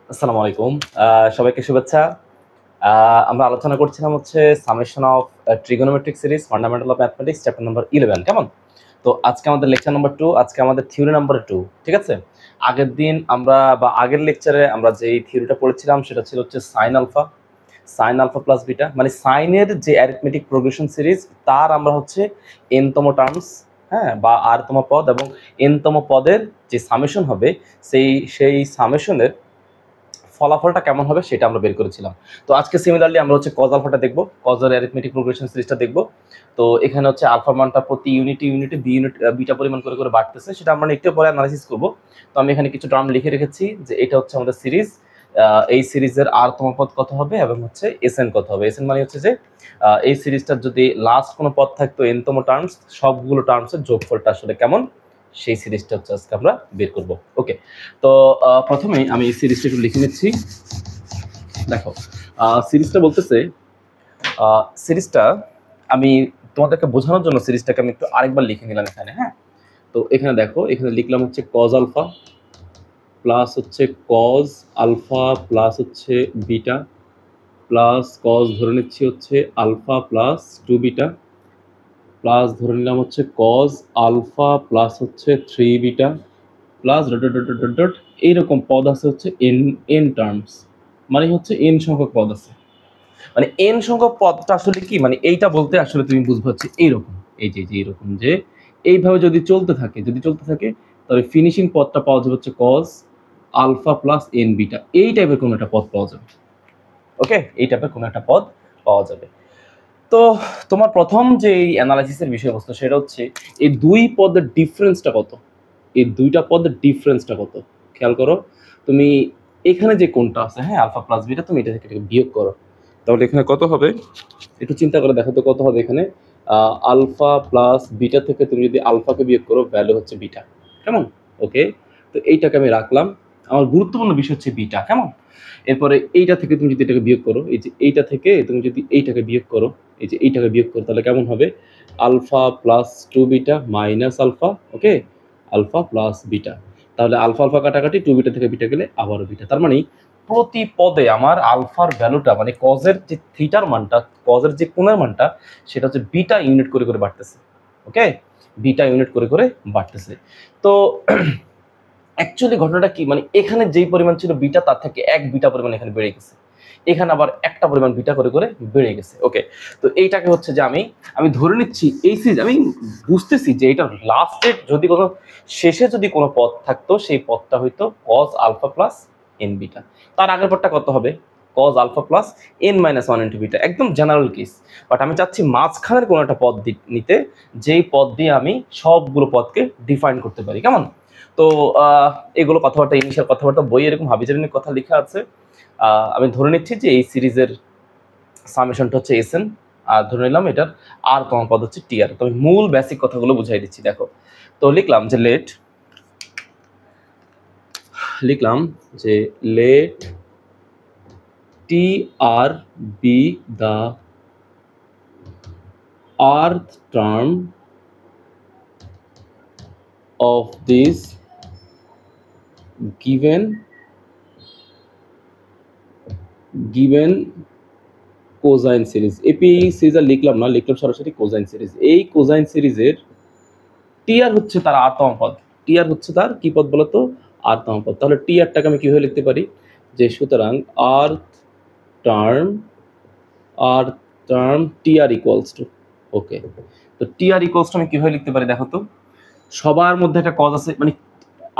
আসসালামু আলাইকুম। সবাইকে শুভেচ্ছা। আমরা আলোচনা করছিলাম হচ্ছে summation of trigonometric series fundamental of mathematics chapter number 11 কেমন? তো আজকে আমাদের লেকচার নাম্বার 2, আজকে আমাদের থিওরি নাম্বার 2, ঠিক আছে? আগের দিন আমরা বা আগের লেকচারে আমরা যেই থিওরিটা পড়েছিলাম সেটা ছিল হচ্ছে সাইন আলফা প্লাস বিটা, মানে সাইনের যে অ্যারিথমেটিক প্রোগ্রেশন সিরিজ তার আমরা হচ্ছে এনতম টার্মস, হ্যাঁ, বা আরতম পদ এবং এনতম পদের যে সামেশন হবে সেই সামেশনের ফলাফলটা কেমন হবে সেটা আমরা বের করেছিলাম। তো আজকে সিমিলারলি আমরা হচ্ছে কজ আলফাটা দেখব, কজের অ্যারিথমেটিক প্রোগ্রেশন সিরিজটা দেখব। তো এখানে হচ্ছে আলফা মানটা প্রতি ইউনিটে বিটা পরিমাণ করে করে বাড়তেছে, সেটা আমরা একটু পরে অ্যানালাইসিস করব। তো আমি এখানে কিছু টার্ম লিখে রেখেছি যে এটা হচ্ছে আমাদের সিরিজ, এই সিরিজের আরতম পদ কত হবে এবং হচ্ছে এসএন কত হবে। এসএন মানে হচ্ছে যে এই সিরিজটার যদি লাস্ট কোনো পদ থাকতো এনতম টার্মস, সবগুলো টার্মসের যোগফলটা আসলে কেমন সেই সিরিজটা হচ্ছে আজকে আমরা বের করব। ওকে, তো প্রথমেই আমি এই সিরিজটা একটু লিখে নিচ্ছি। দেখো, সিরিজটা বলতেছে, সিরিজটা আমি তোমাদেরকে বোঝানোর জন্য সিরিজটাকে আমি একটু আরেকবার লিখে নিলাম এখানে, হ্যাঁ। তো এখানে দেখো, এখানে লিখলাম হচ্ছে কজ আলফা প্লাস হচ্ছে কজ আলফা প্লাস হচ্ছে বিটা প্লাস কজ ধরে নিচ্ছি হচ্ছে আলফা প্লাস 2 বিটা প্লাস ধরে নিলাম হচ্ছে কজ আলফা প্লাস হচ্ছে 3 beta plus dot dot dot dot dot এইরকম পদ আছে হচ্ছে এন টার্মস, মানে হচ্ছে এন সংখ্যক পদ আছে। মানে এন সংখ্যক পদটা আসলে কি, মানে এইটা বলতে আসলে তুমি বুঝবে হচ্ছে এইরকম, এই যে এইরকম যে এইভাবে যদি চলতে থাকে তাহলে ফিনিশিং পদটা পাওয়া যাবে হচ্ছে cos alpha plus n beta, এই টাইপের কোনো একটা পদ পাওয়া যাবে। ওকে, এই টাইপের কোনো একটা পদ পাওয়া যাবে। তো তোমার প্রথম যে অ্যানালাইসিসের বিষয়বস্তু সেটা হচ্ছে এই দুই পদের ডিফারেন্সটা কত, এই দুইটা পদের ডিফারেন্সটা কত। খেয়াল করো, তুমি এখানে যে কোনটা আছে, হ্যাঁ, আলফা প্লাস বিটা, তুমি এটা থেকে বিয়োগ করো, তাহলে এখানে কত হবে একটু চিন্তা করে দেখো তো কত হবে এখানে। আলফা প্লাস বিটা থেকে তুমি যদি আলফাকে বিয়োগ করো, ভ্যালু হচ্ছে বিটা, কেমন? ওকে, তো এইটাকে আমি রাখলাম। আমার গুরুত্বপূর্ণ বিষয় হচ্ছে বিটা, কেমন? এরপরে এইটা থেকে তুমি যদি এটাকে বিয়োগ করো, এই যে এইটা থেকে তুমি যদি এইটাকে বিয়োগ করো, এই যে এইটাকে বিয়োগ করো, তাহলে কেমন হবে? Alpha plus 2 beta minus alpha, okay, alpha plus beta. তাহলে আলফা আলফা কাটাকাটি, 2 বিটা থেকে বিটা গেলে আবারও বিটা। তার মানে প্রতি পদে আমার আলফার ভ্যালুটা, মানে কজের যে থিটার মানটা, কজের যে কোণের মানটা, সেটা হচ্ছে বিটা ইউনিট করে করে বাড়তেছে। ওকে, বিটা ইউনিট করে করে বাড়তেছে। তো অ্যাকচুয়ালি ঘটনাটা কি, মানে এখানে যেই পরিমাণ ছিল বিটা, তার থেকে 1 বিটা পরিমাণ এখানে বেড়ে গেছে, এখানে আবার একটা পরিমাণ বিটা করে করে বেড়ে গেছে। ওকে, তো এইটাকে হচ্ছে যে আমি ধরে নিচ্ছি এই সিরিজ, আমি বুঝতেছি যে এটা লাস্টে যদি কোনো শেষে যদি কোনো পদ থাকতো, সেই পদটা হইতো cos alpha plus n beta. তার আগের পদটা কত হবে? Cos alpha plus n minus 1 into beta, একদম জেনারেল কেস। বাট আমি চাচ্ছি মাঝখানের কোনো একটা পদ নিতে, যেই পদ দিয়ে আমি সবগুলো পদকে ডিফাইন করতে পারি, কেমন? তো এগুলো কথাবার্তা, ইনিশিয়াল কথাবার্তা বই এরকম হাবিজাবির কথা লেখা আছে। আমি ধরে নিচ্ছি যে এই সিরিজের সামেশনটা হচ্ছে এসএন, আর ধরে নিলাম এটার আর তম পদ হচ্ছে টিআর। তো আমি মূল বেসিক কথাগুলো বুঝাই দিচ্ছি। দেখো, তো লিখলাম যে let T R be the rth term of this given cosine series. AP series আর লিখলাম না, লিখলাম সরাসরি কোজাইন সিরিজ। এই কোজাইন সিরিজের টিআর হচ্ছে তার আরতম পদ, টিআর হচ্ছে তার কি পদ বলতো? আরতম পদ। তাহলে টিআরটাকে আমি কিভাবে লিখতে পারি? যে সুতরাং আর্থ টার্ম টিআর ইকুয়ালস টু, ওকে, তো টিআর ইকুয়ালস টু আমি কিভাবে লিখতে পারি দেখো তো। সবার মধ্যে একটা কজ আছে, মানে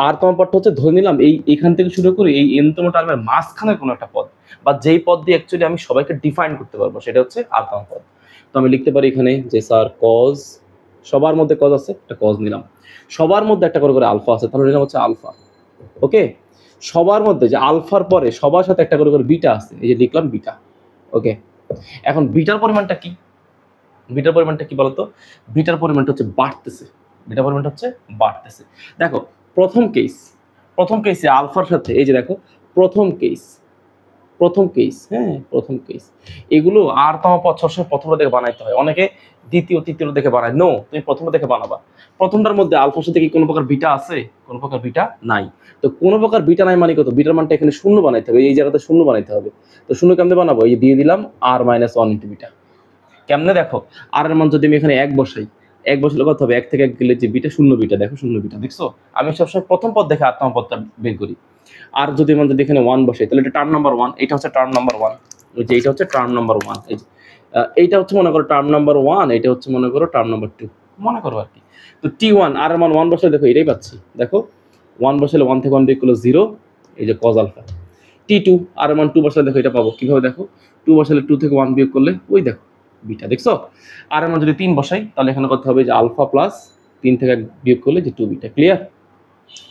আরতম পদটা হচ্ছে ধরে নিলাম এইখান থেকে শুরু করে এই এনতম টার্মের মাঝখানে কোনো একটা পদ, বা যেই পদ দিয়ে অ্যাকচুয়ালি আমি সবাইকে ডিফাইন করতে পারবো, সেটা হচ্ছে আরতম পদ। তো আমি লিখতে পারি এখানে যে স্যার কজ, সবার মধ্যে কজ আছে, একটা কজ নিলাম, সবার মধ্যে একটা করে করে আলফা আছে, তাহলে নিলাম হচ্ছে আলফা। ওকে, সবার মধ্যে যে আলফার পরে সবার সাথে একটা করে করে বিটা আছে, এই যে লিখলাম বিটা। ওকে, এখন বিটার পরিমাণটা কি বলতো? বিটার পরিমাণটা হচ্ছে বাড়তেছে। দেখো, প্রথম কেসে আলফার সাথে, এই যে দেখো প্রথম কেস, প্রথম কেস, হ্যাঁ প্রথম কেস। এগুলো আর তম পথ সবসময় প্রথমটা দেখে বানাইতে হয়, অনেকে দ্বিতীয় তৃতীয় দেখে বানায়। নো, তুমি প্রথমটা দেখে বানাবা। প্রথমটার মধ্যে আলফার সাথে কি কোনো প্রকার বিটা আছে? কোনো প্রকার বিটা নাই। তো কোনো প্রকার বিটা নাই মানে কত? বিটার মানটা এখানে শূন্য বানাইতে হবে, এই জায়গাতে শূন্য বানাইতে হবে। তো শূন্য কেমনে বানাবো? এই দিয়ে দিলাম আর মাইনাস ওয়ান ইন্টু বিটা। কেমনে দেখো, আর এর মান যদি আমি এখানে এক বসাই, এক বসালে কত হবে? এক থেকে এক গেলে যে বিটা, শূন্য বিটা, দেখো শূন্য বিটা, দেখছো? আমি সবসময় প্রথম পদ দেখে আটতম পদটা বের করি। আর যদি মানে যদি এখানে ওয়ান বসাই, তাহলে এটা টার্ম নাম্বার ওয়ান, এটা হচ্ছে টার্ম নাম্বার ওয়ান, ওই যে এইটা হচ্ছে টার্ম নাম্বার ওয়ান, এই যে এইটা হচ্ছে মনে করো টার্ম নাম্বার ওয়ান, এটা হচ্ছে মনে করো টার্ম নাম্বার টু, মনে করো আর কি। তো টি ওয়ান আর এর মান ওয়ান বসালে দেখো এটাই পাচ্ছি, দেখো ওয়ান বসালে ওয়ান থেকে ওয়ান বিয়োগ করলো জিরো, এই যে কজ আলফা। টি টু আর এর মান টু বসালে দেখো এটা পাবো কিভাবে? দেখো টু বসালে টু থেকে ওয়ান বিয়োগ করলে ওই দেখো বিটা, দেখছো? আর এর মান যদি তিন বসাই তাহলে এখানে করতে হবে যে আলফা প্লাস তিন থেকে বিয়োগ করলে যে টু বিটা, ক্লিয়ার?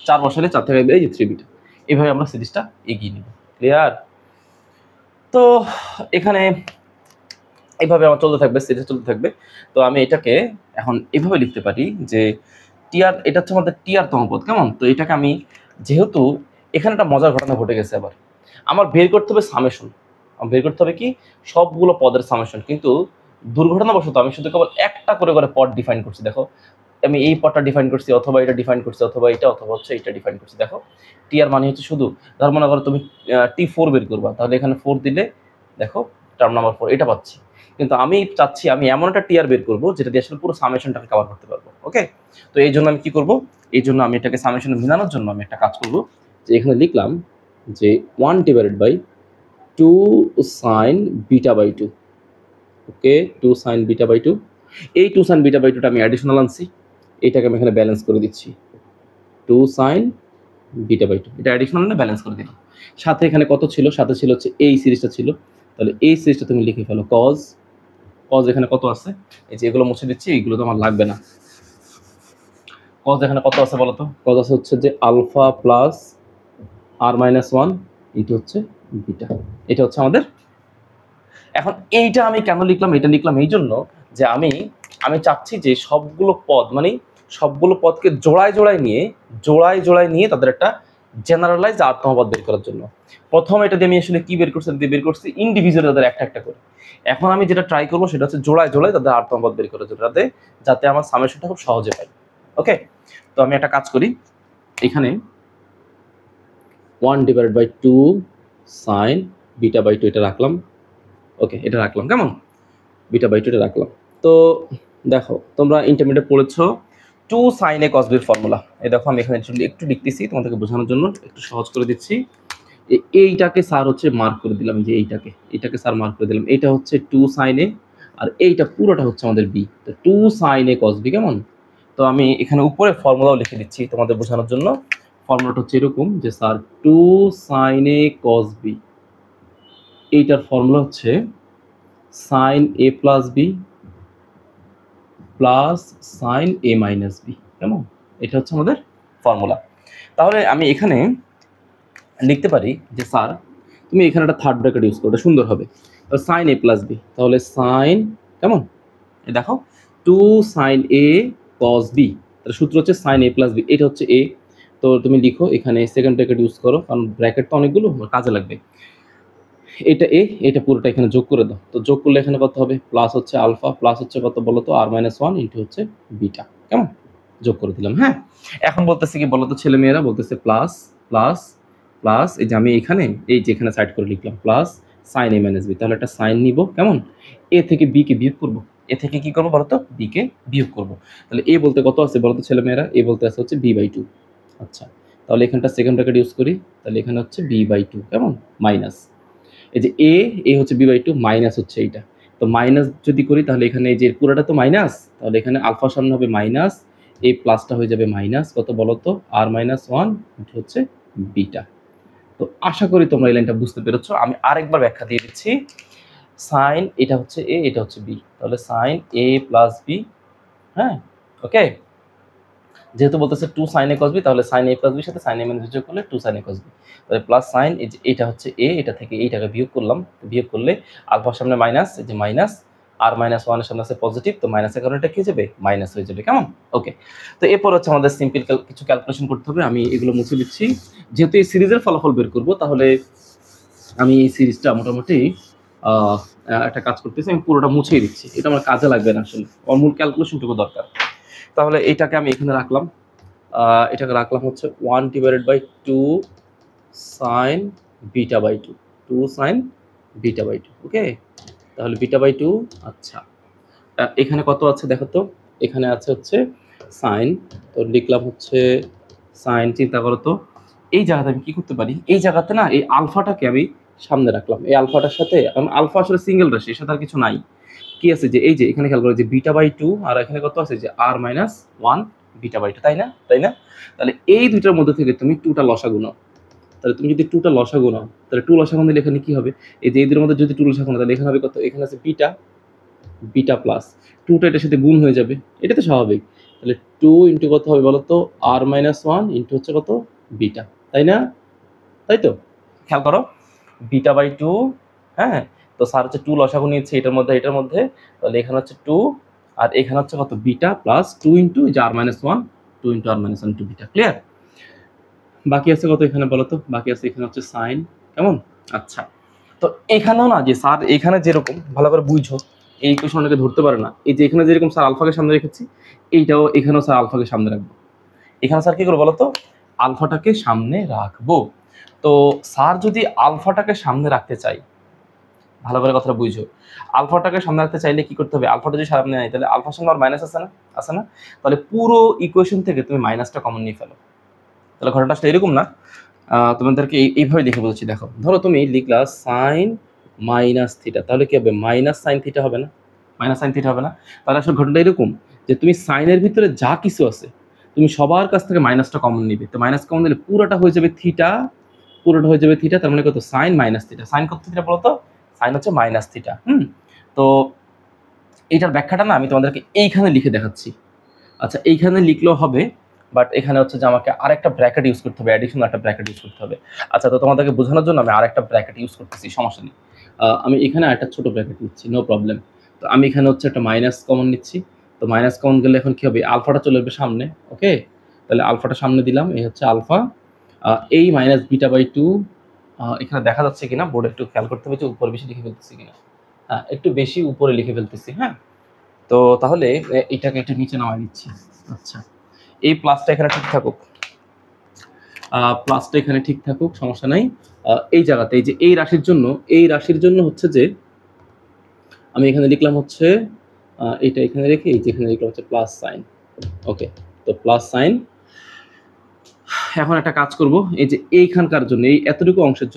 চার বসালে চার থেকে এই যে থ্রি বিটা। এভাবে আমরা সিরিজটা এগিয়ে নেব, ক্লিয়ার? তো এখানে এইভাবে আমার চলতে থাকবে, সিরিজ চলতে থাকবে। তো আমি এটাকে এখন এভাবে লিখতে পারি যে টিআর, এটা হচ্ছে আমাদের টিআর তম পদ, কেমন? তো এটাকে আমি, যেহেতু এখানে একটা মজার ঘটনা ঘটে গেছে, আবার আমার বের করতে হবে সামেশন, বের করতে হবে কি সবগুলো পদের সামেশন, কিন্তু দুর্ঘটনাবশত আমি শুধু কেবল একটা করে করে পদ ডিফাইন করছি। দেখো আমি এই পদটা ডিফাইন করছি, অথবা এটা ডিফাইন করছি, অথবা এটা, অথবা হচ্ছে এটা ডিফাইন করছি। দেখো টিআর মানে হচ্ছে শুধু, ধর মনে করো তুমি টি ফোর বের করবা, তাহলে এখানে ফোর দিলে দেখো টার্ম নাম্বার ফোর এটা পাচ্ছি। কিন্তু আমি চাচ্ছি আমি এমন একটা টিআর বের করবো যেটা দিয়ে আসলে পুরো সামেশনটাকে কভার করতে পারবো, ওকে? তো এই জন্য আমি কি করব, এই জন্য আমি এটাকে সামেশনে মিলানোর জন্য আমি একটা কাজ করব, যে এখানে লিখলাম যে one divided by two sine beta by two, okay? Two sine beta by two, এই টু সাইন বিটা বাই টুটা আমি অ্যাডিশনাল আনছি, এটাকে আমি এখানে ব্যালেন্স করে দিচ্ছি, two sine beta by two, এটা অ্যাডিশনাল না ব্যালেন্স করে দিলাম। সাথে এখানে কত ছিল? সাথে ছিল হচ্ছে এই সিরিজটা ছিল, তাহলে এই সিরিজটা তুমি লিখে ফেলো, কজ, কজ এখানে কত আছে? এই যে এগুলো মুছে দিচ্ছি, এইগুলো তো আমার লাগবে না। কজ এখানে কত আছে বলো তো? কজ আছে হচ্ছে যে আলফা প্লাস আর মাইনাস ওয়ান ইন্টু হচ্ছে বিটা, এটা হচ্ছে আমাদের। এখন এইটা আমি কেন লিখলাম? এটা লিখলাম এই জন্য যে আমি চাচ্ছি যে সবগুলো পদ, মানে সবগুলো পদকে জোড়ায় জোড়ায় নিয়ে তাদের একটা জেনারেলাইজ আরতম পদ বের করার জন্য। প্রথম এটা দিয়ে আমি আসলে কি বের করছি? বের করছি ইন্ডিভিজুয়ালি তাদের একটা একটা করে। এখন আমি যেটা ট্রাই করবো সেটা হচ্ছে জোড়ায় তাদের আরতম পদ বের করার জন্য, যাতে আমার সামেশনটা খুব সহজে পাই, ওকে? তো আমি একটা কাজ করি, এখানে one divided by two sine beta by two এটা রাখলাম, ওকে? এটা রাখলাম, কেমন? বিটা বাই টু এটা রাখলাম। তো দেখো তোমরা ইন্টারমিডিয়েট পড়েছো টু সাইন এ কস বির ফর্মুলা, এই দেখো আমি এখানে একটু লিখতেছি তোমাদেরকে বোঝানোর জন্য, একটু সহজ করে দিচ্ছি। এইটাকে স্যার হচ্ছে মার্ক করে দিলাম, যে এইটাকে স্যার মার্ক করে দিলাম, এটা হচ্ছে টু সাইন এ, আর এইটা পুরোটা হচ্ছে আমাদের বি, তো টু সাইন এ কস বি, কেমন? তো আমি এখানে উপরে ফর্মুলাও লিখে দিচ্ছি তোমাদের বোঝানোর জন্য। ফর্মুলাটা হচ্ছে এরকম যে স্যার টু সাইন এ কস বি, এইটার ফর্মুলা হচ্ছে সাইন এ প্লাস বি প্লাস সাইন এ মাইনাস বি, কেমন? এটা হচ্ছে আমাদের ফর্মুলা। তাহলে আমি এখানে লিখতে পারি যে স্যার তুমি এখানে একটা থার্ড ব্র্যাকেট ইউজ করো, এটা সুন্দর হবে। সাইন এ প্লাস বি, তাহলে সাইন, কেমন? এই দেখো টু সাইন এ কস বি, তাহলে সূত্র হচ্ছে সাইন এ প্লাস বি, এটা হচ্ছে এ। তো তুমি লিখো এখানে সেকেন্ড ব্র্যাকেট ইউজ করো, কারণ ব্র্যাকেট তো অনেকগুলো কাজে লাগবে। এটা এ, এটা পুরোটা এখানে যোগ করে দাও, তো যোগ করলে এখানে কত হবে? প্লাস হচ্ছে আলফা, প্লাস হচ্ছে কত বলো তো? আর মাইনাস ওয়ান ইন্টু হচ্ছে বিটা, কেমন? যোগ করে দিলাম, হ্যাঁ। এখন বলতেছে কি বলো তো ছেলে মেয়েরা? বলতেছে প্লাস প্লাস প্লাস, এই যে আমি এখানে এই যে এখানে সাইড করে লিখলাম প্লাস সাইন এ মাইনাস বি, তাহলে একটা সাইন নিব, কেমন? এ থেকে বি কে বিয়োগ করবো, এ থেকে কি করবো বলো তো? বি কে বিয়োগ করবো। তাহলে এ বলতে কত আছে বলো তো ছেলে মেয়েরা? এ বলতে আছে হচ্ছে বি বাই টু। আচ্ছা, তাহলে এখানটা সেকেন্ড ব্র্যাকেট ইউজ করি, তাহলে এখানে হচ্ছে বি বাই টু, কেমন? মাইনাস, এই যে এ হচ্ছে বি বাই টু, মাইনাস হচ্ছে এইটা, তো মাইনাস যদি করি তাহলে এখানে এই যে পুরোটা তো মাইনাস, তাহলে এখানে আলফার সামনে হবে মাইনাস, এই প্লাসটা হয়ে যাবে মাইনাস, কত বলো তো? আর মাইনাস ওয়ান হচ্ছে বিটা। তো আশা করি তোমরা এই লাইনটা বুঝতে পেরেছো। আমি আরেকবার ব্যাখ্যা দিয়ে দিচ্ছি। সাইন এটা হচ্ছে এ, এটা হচ্ছে বি, তাহলে সাইন এ প্লাস বি, হ্যাঁ, ওকে? যেহেতু বলতেছে টু সাইন এ কস বি, তাহলে সাইন এ প্লাস বির সাথে সাইন এ মাইনাস যোগ করলে টু সাইন এ কস বি, তাহলে প্লাস সাইন, এই যে এটা হচ্ছে এ, এটা থেকে এইটাকে বিয়োগ করলাম, বিয়োগ করলে আলফার সামনে মাইনাস, এই যে মাইনাস, আর মাইনাস ওয়ানের সামনে আছে পজিটিভ, তো মাইনাসের কারণে এটা কি হয়ে যাবে? মাইনাস হয়ে যাবে, কেমন? ওকে, তো এরপর হচ্ছে আমাদের সিম্পল কিছু ক্যালকুলেশন করতে হবে, আমি এগুলো মুছে দিচ্ছি। যেহেতু এই সিরিজের ফলাফল বের করবো, তাহলে আমি এই সিরিজটা মোটামুটি একটা কাজ করতেছি, আমি পুরোটা মুছিয়ে দিচ্ছি, এটা আমার কাজে লাগবে না আসলে, আমার মূল ক্যালকুলেশনটুকু দরকার। তাহলে এইটাকে আমি এখানে রাখলাম, এটাকে রাখলাম হচ্ছে 1/2 sine beta by 2, 2 sine beta by 2। Okay, তাহলে বিটা বাই 2। আচ্ছা, এখানে কত আছে দেখো তো, এখানে আছে হচ্ছে সাইন, তো লিখলাম হচ্ছে সাইন। চিন্তা করো তো, এই জায়গাতে আমি কি করতে পারি, এই জায়গাতে না এই আলফাটাকে আমি সামনে রাখলাম, এই আলফাটার সাথে, কারণ আলফা আসলে সিঙ্গেল রাশি, এর সাথে আর কিছু নাই। কি আছে যে এই যে এখানে খেয়াল করো যে বিটা বাই 2, আর এখানে কত আছে যে আর মাইনাস 1 বিটা বাই 2, তাই না? তাই না? তাহলে এই দুইটার মধ্যে থেকে তুমি 2টা লসাগু নাও। তাহলে তুমি যদি 2টা লসাগু নাও, তাহলে 2 লসাগু নিলে এখানে কি হবে, এই যে এই দুটোর মধ্যে যদি 2 লসাগু নাও, তাহলে এখানে হবে কত, এখানে আছে বিটা, বিটা প্লাস 2টা এটার সাথে গুণ হয়ে যাবে, এটা তো স্বাভাবিক। তাহলে 2 ইন্টু কত হবে বলো তো, আর মাইনাস 1 ইন্টু হচ্ছে কত, বিটা, তাই না? তাই তো, খেয়াল করো, বিটা বাই 2। হ্যাঁ, তো স্যার হচ্ছে 2 লসাগু নিয়েছে এটার মধ্যে এটার মধ্যে, তাহলে এখানে হচ্ছে 2, আর এখানে হচ্ছে কত, বিটা প্লাস 2 ইন্টু যে আর মাইনাস 1, 2 ইন্টু আর মাইনাস 1 ইন্টু বিটা। ক্লিয়ার? বাকি আছে কত এখানে বলো তো, বাকি আছে এখানে হচ্ছে সাইন। কেমন? আচ্ছা, তো এখানেও না যে স্যার এখানে যেরকম, ভালো করে বুঝো, এই ইকুয়েশন অনেকে ধরতে পারে না, এই যে এখানে যেরকম স্যার আলফাকে সামনে রেখেছি, এইটাও এখানেও স্যার আলফাকে সামনে রাখবো। এখানে স্যার কি করবো বলো তো, আলফাটাকে সামনে রাখবো। তো স্যার যদি আলফাটাকে সামনে রাখতে চাই, ভালো করে কথাটা বুঝো, আলফাটাকে সামনে রাখতে চাইলে কি করতে হবে, আলফাটা যদি সামনে নেয় তাহলে আলফার সঙ্গে আর মাইনাস আছে না, আছে না? তাহলে পুরো ইকুয়েশন থেকে তুমি মাইনাসটা কমন নিয়ে ফেলো। তাহলে ঘটনাটা আসলে এরকম না, তোমাদেরকে এইভাবে লিখে বলছি। দেখো, ধরো তুমি লিখলা সাইন মাইনাস থিটা, তাহলে কি হবে, মাইনাস সাইন থিটা হবে না, মাইনাস সাইন থিটা হবে না? তাহলে আসলে ঘটনাটা এরকম যে তুমি সাইনের ভিতরে যা কিছু আছে তুমি সবার কাছ থেকে মাইনাসটা কমন নিবে, তো মাইনাস কমন দিলে পুরোটা হয়ে যাবে থিটা, পুরোটা হয়ে যাবে থিটা, তার মানে কত, সাইন মাইনাস থিটা। সাইন কত থিটা বলো তো, সাইন হচ্ছে মাইনাস থিটা। তো এইটার ব্যাখ্যাটা না আমি তোমাদেরকে এইখানে লিখে দেখাচ্ছি। আচ্ছা, এইখানে লিখলেও হবে, বাট এখানে হচ্ছে যে আমাকে আরেকটা ব্র্যাকেট ইউজ করতে হবে, অ্যাডিশনাল একটা ব্র্যাকেট ইউজ করতে হবে। আচ্ছা, তো তোমাদেরকে বোঝানোর জন্য আমি আরেকটা ব্র্যাকেট ইউজ করতেছি, সমস্যা নেই। আমি এখানে একটা ছোট ব্র্যাকেট নিচ্ছি, নো প্রবলেম। তো আমি এখানে হচ্ছে একটা মাইনাস কমন নিচ্ছি, তো মাইনাস কমন গেলে এখন কি হবে, আলফাটা চলে আসবে সামনে। ওকে, তাহলে আলফাটা সামনে দিলাম, এই হচ্ছে আলফা, এই মাইনাস বিটা বাই 2। এখানে দেখা যাচ্ছে কিনা বোর্ডে একটু খেয়াল করতে হবে যে উপরে বেশি লিখে ফেলতেছি কিনা। হ্যাঁ, একটু বেশি উপরে লিখে ফেলতেছি। হ্যাঁ, তো তাহলে এটাকে একটু নিচে নামাই দিচ্ছি। আচ্ছা, এই প্লাসটা এখানে ঠিক থাকুক, প্লাসটা এখানে ঠিক থাকুক, সমস্যা নাই। এই জায়গাতে এই যে এই রাশির জন্য হচ্ছে যে আমি এখানে লিখলাম হচ্ছে এটা এখানে রেখে এই যে এখানে লিখলাম হচ্ছে প্লাস সাইন। ওকে, তো প্লাস সাইন। এখন একটা কাজ করব, এই যে এইখানকার জন্য এই এতটুকু অংশের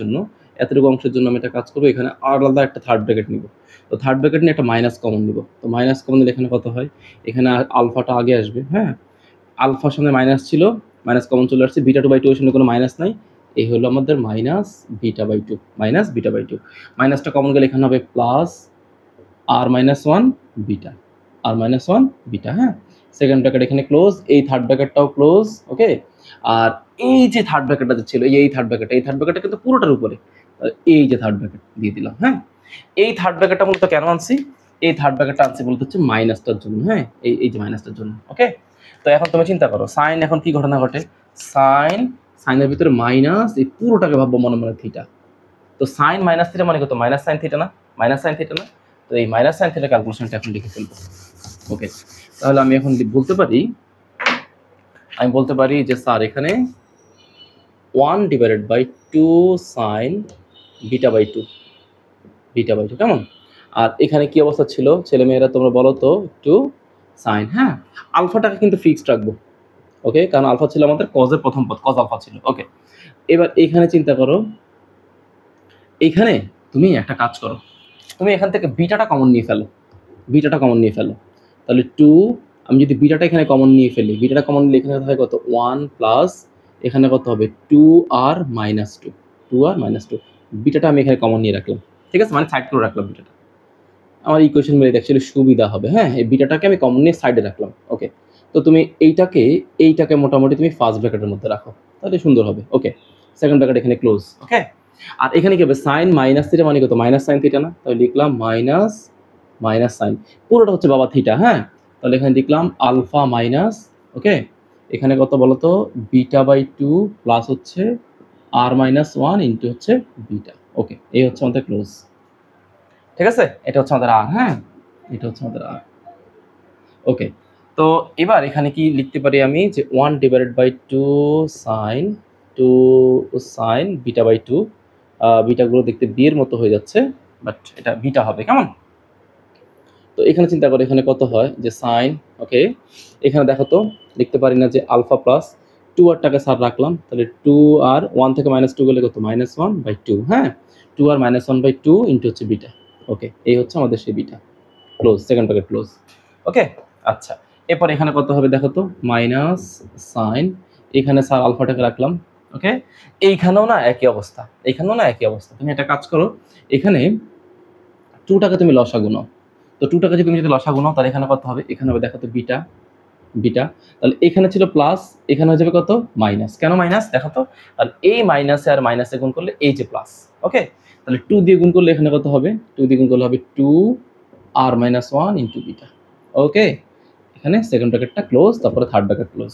জন্য আমি একটা কাজ করবো, এখানে আলাদা একটা থার্ড ব্র্যাকেট নিব। তো থার্ড ব্র্যাকেট নিয়ে একটা মাইনাস কমন নিব। তো মাইনাস কমন নিলে এখানে কত হয়, এখানে আলফাটা আগে আসবে। হ্যাঁ, আলফার সামনে মাইনাস ছিল, মাইনাস কমন চলে আসছে, বিটা 2/2 এর সামনে কোনো মাইনাস নাই, এই হলো আমাদের minus beta by 2, minus beta by 2। মাইনাসটা কমন গেলে এখানে হবে প্লাস আর মাইনাস 1 বিটা, আর মাইনাস 1 বিটা। হ্যাঁ, সেকেন্ড ব্র্যাকেট এখানে ক্লোজ, এই থার্ড ব্র্যাকেটটাও ক্লোজ। ওকে, আর এই যে থার্ড ব্র্যাকেটটা ছিল, এই থার্ড ব্র্যাকেটটা কিন্তু পুরোটার উপরে, এই যে থার্ড ব্র্যাকেট দিয়ে দিলাম। হ্যাঁ, এই থার্ড ব্র্যাকেটটা মূলত কেন আনছি, এই থার্ড ব্র্যাকেটটা আনছি বলতে হচ্ছে মাইনাসটার জন্য। হ্যাঁ, এই যে মাইনাসটার জন্য। ওকে, তো এখন তুমি চিন্তা করো সাইন এখন কি ঘটনা ঘটে, সাইনের ভিতরে মাইনাস, এই পুরোটাকে ভাববো মনে মনে থিটা। তো সাইন মাইনাস থিটা মানে কত, মাইনাস সাইন থিটা না, মাইনাস সাইন থিটা না? তো এই মাইনাস সাইন থিটা ক্যালকুলেশনটা এখন লিখে ফেলবো। ওকে, তাহলে আমি এখন বলতে পারি যে স্যার এখানে 1/2 সাইন বিটা বাই 2, কেমন? আর এখানে কি অবস্থা ছিল ছেলেমেয়েরা তোমরা বলো তো একটু, সাইন। হ্যাঁ, আলফাটাকে কিন্তু ফিক্সড রাখবো। ওকে, কারণ আলফা ছিল আমাদের কজের প্রথম পদ, কজ আলফা ছিল। ওকে, এবার এখানে চিন্তা করো, এইখানে তুমি একটা কাজ করো, তুমি এখান থেকে বিটাটা কমন নিয়ে ফেলো, তাহলে 2, আমি যদি বিটাটা এখানে কমন নিয়ে ফেলি, বিটাটা কমন নিলে এখানে হয় কত, 1 প্লাস এখানে কত হবে 2r মাইনাস 2, বিটাটা আমি এখানে কমন নিয়ে রাখলাম। ঠিক আছে, মানে সাইড করে রাখলাম বিটাটা, আমার ইকুয়েশন মেরে অ্যাকচুয়ালি সুবিধা হবে। হ্যাঁ, এই বিটাটাকে আমি কমন নিয়ে সাইডে রাখলাম। ওকে, তো তুমি এইটাকে মোটামুটি তুমি ফার্স্ট ব্র্যাকেটের মধ্যে রাখো, তাহলে সুন্দর হবে। ওকে, সেকেন্ড ব্র্যাকেট এখানে ক্লোজ। ওকে, আর এখানে কি হবে, সাইন মাইনাস থিটা মানে কত, মাইনাস সাইন থিটা না? তাহলে লিখলাম মাইনাস সাইন, পুরোটা হচ্ছে বাবা থিটা। হ্যাঁ, তাহলে এখানে লিখলাম আলফা মাইনাস, ওকে, এখানে কত বলতো, বিটা বাই 2 প্লাস হচ্ছে আর মাইনাস 1 ইন্টু হচ্ছে বিটা। ওকে, এই হচ্ছে আমাদের ক্লোজ। ঠিক আছে, এটা হচ্ছে আমাদের আর। হ্যাঁ, এটা হচ্ছে আমাদের আর। ওকে, তো এবার এখানে কি লিখতে পারি আমি, যে 1/2 সাইন 2 সাইন বিটা/2। বিটাগুলো দেখতে বি এর মতো হয়ে যাচ্ছে, বাট এটা বিটা হবে। কেমন? তো এখানে চিন্তা করো এখানে কত হয়, যে সাইন। ওকে, এখানে দেখো তো লিখতে পারি না যে আলফা প্লাস 2 আর টাকা স্যার রাখলাম, তাহলে 2 আর 1 থেকে -2 গেলে কত, -1/2। হ্যাঁ, 2 আর -1/2 ইন্টু হচ্ছে বিটা। ওকে, এই হচ্ছে আমাদের সেই beta. Close, second bracket close. Okay, আচ্ছা, এরপর এখানে কত হবে দেখো তো, মাইনাস সাইন, এখানে স্যার আলফাটাকে রাখলাম। ওকে, এইখানেও না একই অবস্থা, এইখানেও না একই অবস্থা। তুমি একটা কাজ করো, এখানে 2 টাকা তুমি লসাগু নাও। তো 2 টাকা তুমি যদি লসাগু নাও, তাহলে এখানে কত হবে, এখানে হবে দেখো তো বিটা, বিটা। তাহলে এখানে ছিল প্লাস, এখানে হয়ে যাবে কত, মাইনাস। কেন মাইনাস দেখো তো, আর এই মাইনাসে আর মাইনাসে গুণ করলে এই যে প্লাস। ওকে, তাহলে 2 দিয়ে গুণ করলে এখানে কত হবে, 2 দিয়ে গুণ করলে হবে 2 আর -1 ইন্টু বিটা। ওকে, এখানে সেকেন্ড ব্র্যাকেটটা ক্লোজ, তারপরে থার্ড ব্র্যাকেট ক্লোজ।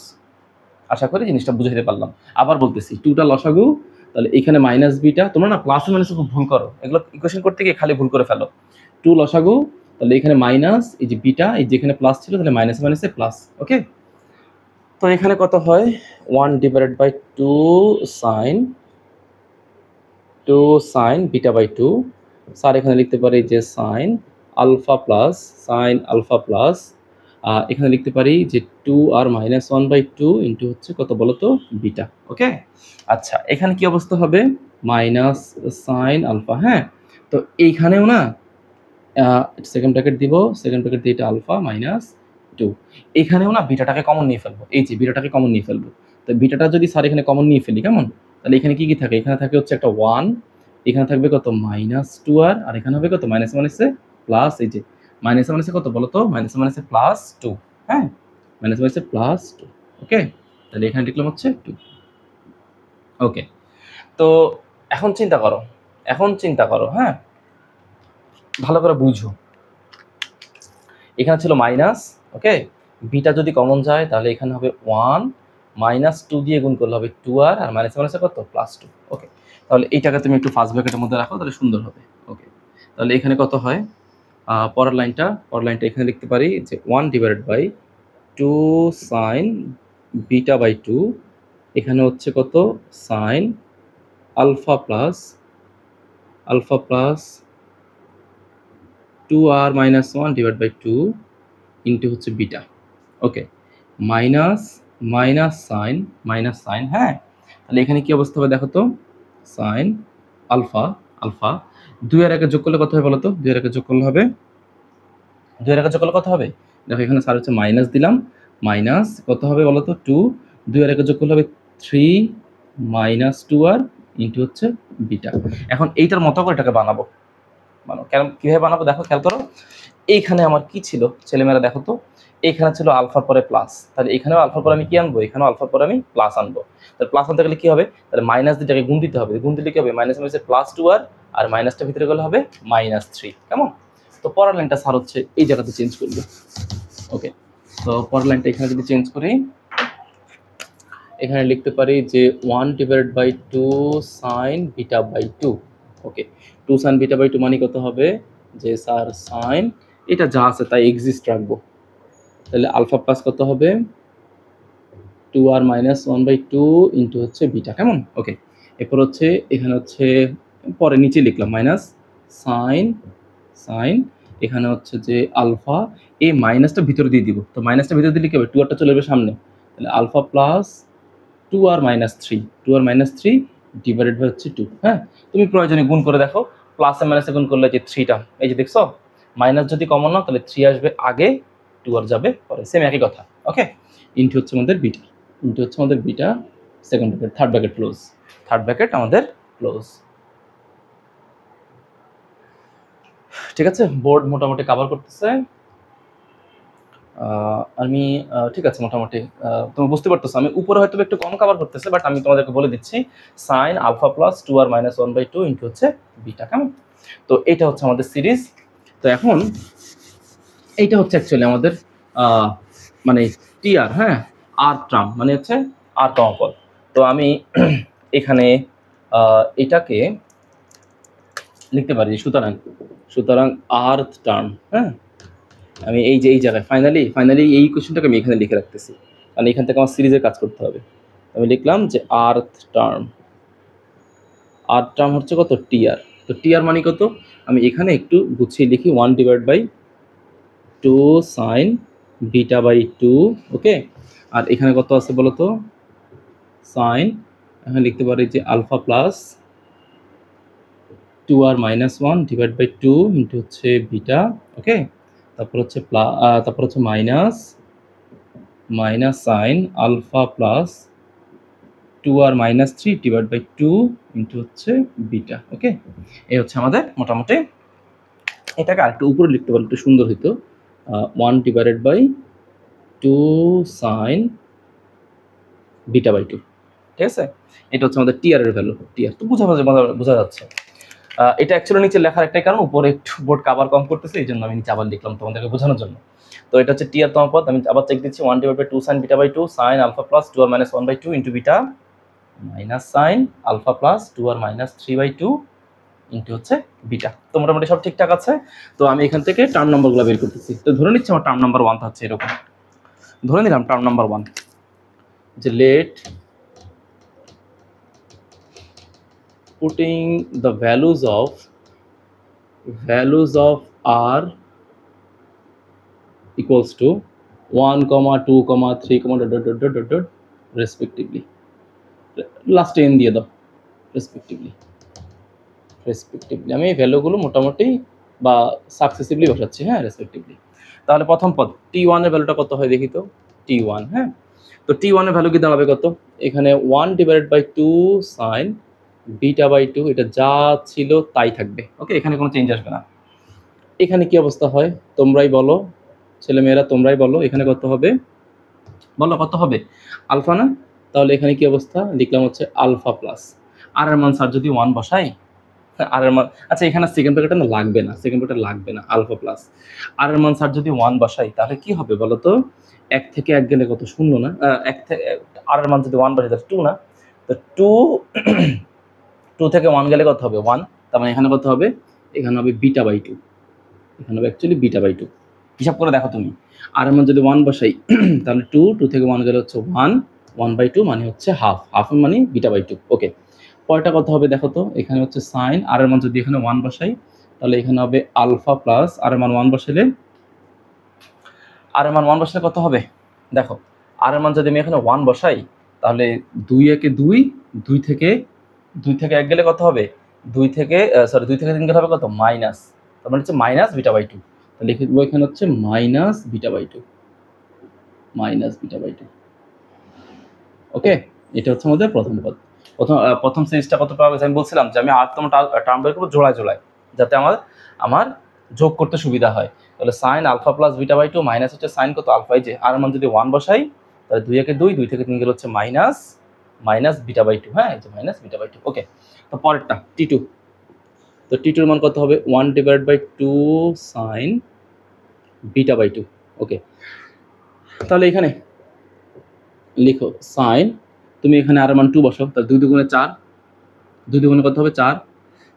আশা করি জিনিসটা বুঝাইতে পারলাম। আবার বলতেছি, 2টা লসাগু, তাহলে এখানে মাইনাস বিটা। তোমরা না প্লাসে মাইনাসে খুব ভুল করো, এগুলো ইকুয়েশন করতে গিয়ে খালি ভুল করে ফেলো। 2 লসাগু, তাহলে এখানে মাইনাস, এই যে বিটা, এই যেখানে প্লাস ছিল, তাহলে মাইনাসে মাইনাসে প্লাস। ওকে, তো এখানে কত হয়, 1/2 সাইন 2 সাইন বিটা/2। স্যার এখানে লিখতে পারি যে sine alpha plus, sine alpha plus, এখানে লিখতে পারি যে 2 আর -1/2 ইন্টু হচ্ছে কত বলো তো, বিটা। ওকে, আচ্ছা, এখানে কি অবস্থা হবে, মাইনাস সাইন আলফা। হ্যাঁ, তো এইখানেও না সেকেন্ড ব্র্যাকেট দিব, সেকেন্ড ব্র্যাকেট দিয়ে এটা আলফা -2। এখানেও না বিটাটাকে কমন নিয়ে ফেলবো, এই যে বিটাটাকে কমন নিয়ে ফেলবো। তো বিটাটা যদি স্যার এখানে কমন নিয়ে ফেলি, কেমন, তাহলে এখানে কি কি থাকে, এখানে থাকে হচ্ছে একটা 1, এখানে থাকবে কত -2 আর এখানে হবে কত, মাইনাসে মাইনাসে প্লাস। এই যে মাইনাসে মাইনাসে কত বলো তো, মাইনাসে মাইনাসে +2। হ্যাঁ, মাইনাসে মাইনাসে +2। ওকে, তাহলে এখানে লিখলাম হচ্ছে 2। ওকে, তো এখন চিন্তা করো, এখন চিন্তা করো, হ্যাঁ, ভালো করে বুঝো। এখানে ছিল মাইনাস। ওকে, বিটা যদি কমন যায়, তাহলে এখানে হবে 1, -2 দিয়ে গুণ করলে হবে 2 আর মাইনাসে মাইনাসে কত, +2। ওকে, তাহলে এইটাকে তুমি একটু ফার্স্ট ব্র্যাকেটের মধ্যে রাখো, তাহলে সুন্দর হবে। ওকে, তাহলে এখানে কত হয়, পরের লাইনটা এখানে লিখতে পারি যে 1/2 সাইন বিটা/2। এখানে হচ্ছে কত, সাইন আলফা প্লাস 2 আর -1/2 ইন্টু হচ্ছে বিটা। ওকে, মাইনাস সাইন। হ্যাঁ, তাহলে এখানে কি অবস্থা হবে দেখো তো, সাইন আলফা 2 আর 1 যোগ করলে কত হবে বলো তো, 2 আর 1 যোগ করলে হবে, 2 আর 1 যোগ করলে কত হবে, দেখো এখানে স্যার হচ্ছে মাইনাস দিলাম, মাইনাস কত হবে বলো তো, 2, 2 আর 1 যোগ করলে হবে 3 -2 আর ইন্টু হচ্ছে বিটা। এখন এইটার মতো করে এটাকে বানাবো, কেন কিভাবে বানাবো দেখো, খেয়াল করো। এইখানে আমার কি ছিল ছেলেমেয়েরা দেখো তো, এইখানে ছিল আলফার পরে প্লাস, তাহলে এখানেও আলফার পরে আমি কি আনবো, এখানেও আলফার পরে আমি প্লাস আনবো। তাহলে প্লাস আনতে গেলে কি হবে, তাহলে মাইনাস দুটাকে গুণ দিতে হবে, গুণ দিলে কি হবে, মাইনাস মাইনাসে +2 আর মাইনাসটা ভিতরে গেলে হবে -3। কেমন? তো পরের লাইনটা স্যার হচ্ছে এই জায়গাতে চেঞ্জ করবো। ওকে, তো পরের লাইনটা এখানে যদি চেঞ্জ করি, এখানে লিখতে পারি যে 1/2 সাইন বিটা/2। ওকে, 2 সাইন বিটা/2 মানে কত হবে, যে স্যার সাইন, এটা যা আছে তাই এক্সিস্ট রাখবো, তাহলে আলফা প্লাস কত হবে, 2 আর -1/2 ইন্টু হচ্ছে বিটা। কেমন? ওকে, এরপর হচ্ছে এখানে হচ্ছে পরে নিচে লিখলাম মাইনাস সাইন, এখানে হচ্ছে যে আলফা, এই মাইনাসটা ভিতরে দিয়ে দিব। তো মাইনাসটা ভিতরে দিলে কি হবে, 2 আরটা চলে যাবে সামনে, তাহলে আলফা প্লাস 2 আর -3 ডিভাইডেড বাই হচ্ছে 2। হ্যাঁ, তুমি প্রয়োজনে গুণ করে দেখো, প্লাসে মাইনাসে গুণ করলে যে 3টা, এই যে দেখছো, মাইনাস যদি কমন নাও তাহলে 3 আসবে আগে, 2 আর যাবে পরে, সেম একই কথা। ওকে, ইন্টু হচ্ছে আমাদের beta, second bracket, third bracket close, আমাদের ক্লোজ। ঠিক আছে, বোর্ড মোটামুটি কভার করতেছে। আমি ঠিক আছে, মোটামুটি তুমি বুঝতে পারতেছো, আমি উপরে হয়তো একটু কম কভার করতেছে, বাট আমি তোমাদেরকে বলে দিচ্ছি, সাইন আলফা প্লাস 2 আর -1/2 ইন্টু হচ্ছে বিটা। কেমন? তো এইটা হচ্ছে আমাদের সিরিজ। তো এখন এইটা হচ্ছে অ্যাকচুয়ালি আমাদের মানে টিআর, হ্যাঁ, আর টার্ম মানে হচ্ছে আর কমপদ। তো আমি এখানে এটাকে লিখতে পারি সুতরাং সুতরাং আর্থ টার্ম, হ্যাঁ আমি এই যে এই জায়গায় ফাইনালি এই কোশ্চেনটাকে আমি এখানে লিখে রাখতেছি, কারণ এখান থেকে আমার সিরিজের কাজ করতে হবে। আমি লিখলাম যে আর্থ টার্ম হচ্ছে কত টিআর। তো টিআর মানে কত, আমি এখানে একটু গুছিয়ে লিখি 1/2 সাইন বিটা বাই 2। ওকে, আর এখানে কত আছে বলো তো, সাইন, এখানে লিখতে পারি যে alpha plus 2r - 1 divide by 2 into হচ্ছে বিটা। ওকে, তারপর হচ্ছে minus sine alpha plus 2r - 3 divide by 2 into হচ্ছে বিটা। ওকে, এই হচ্ছে আমাদের মোটামুটি, এটাকে আরেকটু উপরে লিখতে পারলে একটু সুন্দর হইতো, 1/2 সাইন বিটা বাই 2। ঠিক আছে, এটা হচ্ছে আমাদের টিআর এর ভ্যালু। টিআর তো বোঝা যাচ্ছে। এটা অ্যাকচুয়ালি নিচে লেখার একটাই কারণ, উপরে একটু বোর্ড কাভার কম করতেছে, এই জন্য আমি নিচে আবার লিখলাম তোমাদেরকে বোঝানোর জন্য। তো এটা হচ্ছে টিআর তম পদ। আমি আবার চেক দিচ্ছি, 1/2 sine beta by 2 sine alpha plus 2r - 1/2 into beta minus sine alpha plus 2r - 3/2 into হচ্ছে বিটা। তো মোটামুটি সব ঠিকঠাক আছে। তো আমি এখান থেকে টার্ম নাম্বারগুলো বের করতেছি। তো ধরে নিচ্ছি আমার টার্ম নাম্বার 1 হচ্ছে এরকম, ধরে নিলাম টার্ম নাম্বার 1 যে late putting the values of r equals to 1, 2, 3, dot respectively, লাস্টে n দিয়ে দাও respectively আমি এই ভ্যালুগুলো মোটামুটি বা সাকসেসিভলি বসাচ্ছি, হ্যাঁ রেসপেক্টিভলি। তাহলে প্রথম পদ t1 এর ভ্যালুটা কত হয় দেখি তো, t1, হ্যাঁ তো t1 এর ভ্যালু কি দাঁড়াবে কত, এখানে 1/2 সাইন বিটা বাই 2, এটা যা ছিল তাই থাকবে। ওকে, এখানে কোনো চেঞ্জ আসবে না। এখানে কি অবস্থা হয় তোমরাই বলো, ছেলেমেয়েরা তোমরাই বলো, এখানে কত হবে, বলো কত হবে, আলফা না? তাহলে এখানে কি অবস্থা, লিখলাম হচ্ছে আলফা প্লাস আর এর মান স্যার যদি 1 বসাই, আর এর মান, আচ্ছা এখানে সেকেন্ড ব্র্যাকেটটা না লাগবে না, আলফা প্লাস আর এর মান স্যার যদি 1 বসাই তাহলে কি হবে বলো তো, 1 থেকে 1 গেলে কত, শূন্য না, 1 থেকে আর এর মান যদি 1 বসাই তাহলে 2 না, তো 2 থেকে 1 গেলে কত হবে 1, তার মানে এখানে কত হবে, এখানে হবে বিটা বাই 2, এখানে হবে অ্যাকচুয়ালি বিটা বাই 2। হিসাব করে দেখো তুমি, আর এর মান যদি 1 বসাই তাহলে 2 থেকে 1 গেলে হচ্ছে 1/2 মানে হচ্ছে হাফ মানে বিটা বাই 2। ওকে, পরেরটা কত হবে দেখো তো, এখানে হচ্ছে সাইন আর এর মান যদি এখানে 1 বসাই তাহলে এখানে হবে আলফা প্লাস আর এর মান 1 বসালে, কত হবে দেখো, আর এর মান যদি আমি এখানে 1 বসাই তাহলে 2 একে 2, 2 থেকে 1 গেলে কত হবে, 2 থেকে 3 গেলে হবে কত, মাইনাস, তার মানে হচ্ছে মাইনাস বিটা বাই 2। তাহলে লিখে দেবো এখানে হচ্ছে মাইনাস বিটা বাই 2। ওকে, এটা হচ্ছে আমাদের প্রথম পদ। প্রথম সিরিজটা কত পাওয়া গেছে, আমি বলছিলাম যে আমি আটতম টার্ম বের করবো জোড়ায় যাতে আমার যোগ করতে সুবিধা হয়। তাহলে sine alpha plus beta by 2 minus হচ্ছে সাইন কত আলফা, এই যে আর মান যদি 1 বসাই তাহলে 2 একে 2, 2 থেকে 3 গেলে হচ্ছে মাইনাস বিটা বাই 2, হ্যাঁ এই যে মাইনাস বিটা বাই 2। ওকে, তো পরেরটা t2, তো t2 এর মান কত হবে, 1/2 সাইন বিটা বাই 2। ওকে, তাহলে এখানে লিখো সাইন, তুমি এখানে আর মান 2 বসাও, তাহলে 2 দুগুণে 4, 2 দুগুণে কত হবে 4,